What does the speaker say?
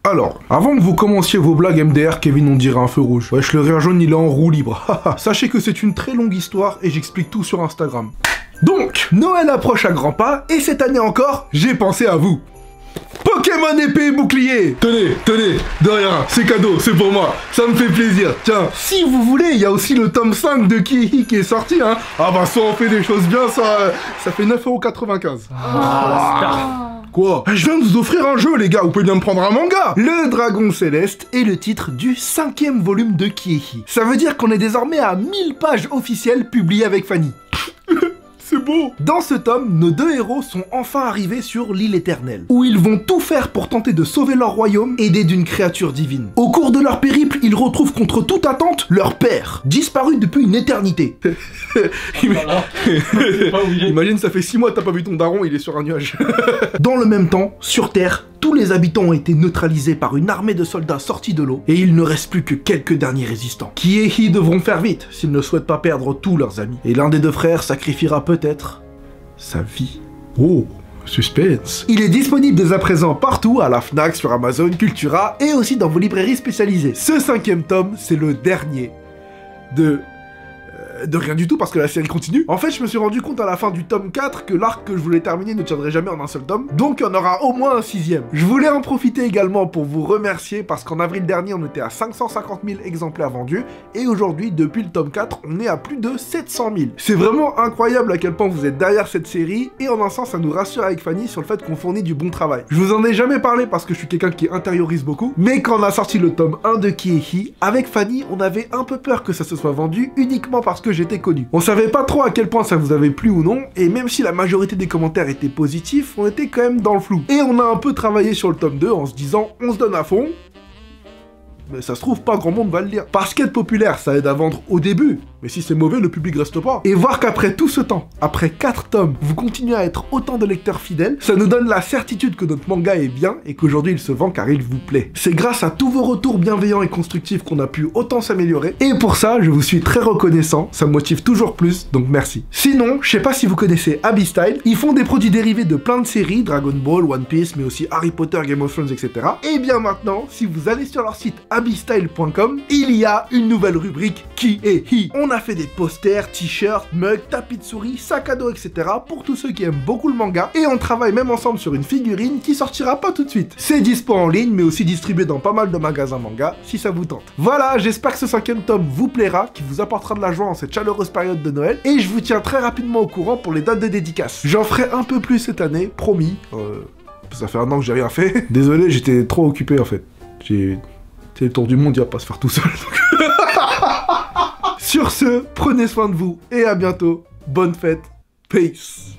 Alors, avant que vous commenciez vos blagues MDR, Kevin on dirait un feu rouge. Wesh, le rire jaune il est en roue libre. Sachez que c'est une très longue histoire et j'explique tout sur Instagram. Donc, Noël approche à grands pas et cette année encore, j'ai pensé à vous. Pokémon épée et bouclier. Tenez, de rien, c'est cadeau, c'est pour moi, ça me fait plaisir. Tiens, si vous voulez, il y a aussi le tome 5 de Kiei qui est sorti, hein. Ah bah soit on fait des choses bien, ça fait 9,95 €. Quoi? Je viens de vous offrir un jeu, les gars, vous pouvez bien me prendre un manga. Le Dragon Céleste est le titre du 5e volume de Kiei. Ça veut dire qu'on est désormais à 1000 pages officielles publiées avec Fanny. C'est beau. Dans ce tome, nos deux héros sont enfin arrivés sur l'île éternelle, où ils vont tout faire pour tenter de sauver leur royaume, aidés d'une créature divine. Au cours de leur périple, ils retrouvent contre toute attente leur père, disparu depuis une éternité. Imagine, ça fait 6 mois que t'as pas vu ton daron, il est sur un nuage. Dans le même temps, sur Terre, tous les habitants ont été neutralisés par une armée de soldats sortis de l'eau, et il ne reste plus que quelques derniers résistants. Kiei devront faire vite, s'ils ne souhaitent pas perdre tous leurs amis. Et l'un des deux frères sacrifiera peut-être sa vie. Oh, suspense. Il est disponible dès à présent partout, à la Fnac, sur Amazon, Cultura, et aussi dans vos librairies spécialisées. Ce 5e tome, c'est le dernier de rien du tout parce que la série continue. En fait, je me suis rendu compte à la fin du tome 4 que l'arc que je voulais terminer ne tiendrait jamais en un seul tome, donc il y en aura au moins un 6e. Je voulais en profiter également pour vous remercier parce qu'en avril dernier, on était à 550 000 exemplaires vendus et aujourd'hui, depuis le tome 4, on est à plus de 700 000. C'est vraiment incroyable à quel point vous êtes derrière cette série et en un sens, ça nous rassure avec Fanny sur le fait qu'on fournit du bon travail. Je vous en ai jamais parlé parce que je suis quelqu'un qui intériorise beaucoup, mais quand on a sorti le tome 1 de Kiei, avec Fanny, on avait un peu peur que ça se soit vendu uniquement parce que j'étais connu. On savait pas trop à quel point ça vous avait plu ou non, et même si la majorité des commentaires étaient positifs, on était quand même dans le flou. Et on a un peu travaillé sur le tome 2 en se disant, on se donne à fond, mais ça se trouve pas grand monde va le lire. Parce qu'être populaire, ça aide à vendre au début, mais si c'est mauvais, le public reste pas. Et voir qu'après tout ce temps, après 4 tomes, vous continuez à être autant de lecteurs fidèles, ça nous donne la certitude que notre manga est bien et qu'aujourd'hui il se vend car il vous plaît. C'est grâce à tous vos retours bienveillants et constructifs qu'on a pu autant s'améliorer, et pour ça, je vous suis très reconnaissant, ça me motive toujours plus, donc merci. Sinon, je sais pas si vous connaissez Abystyle, ils font des produits dérivés de plein de séries, Dragon Ball, One Piece, mais aussi Harry Potter, Game of Thrones, etc. Et bien maintenant, si vous allez sur leur site abystyle.com, il y a une nouvelle rubrique Kiei. On a fait des posters, t-shirts, mugs, tapis de souris, sacs à dos, etc. pour tous ceux qui aiment beaucoup le manga, et on travaille même ensemble sur une figurine qui sortira pas tout de suite. C'est dispo en ligne, mais aussi distribué dans pas mal de magasins manga, si ça vous tente. Voilà, j'espère que ce 5e tome vous plaira, qui vous apportera de la joie en cette chaleureuse période de Noël, et je vous tiens très rapidement au courant pour les dates de dédicace. J'en ferai un peu plus cette année, promis. Ça fait 1 an que j'ai rien fait. Désolé, j'étais trop occupé en fait. C'est le tour du monde, il va pas se faire tout seul. Donc... Sur ce, prenez soin de vous et à bientôt. Bonne fête. Peace.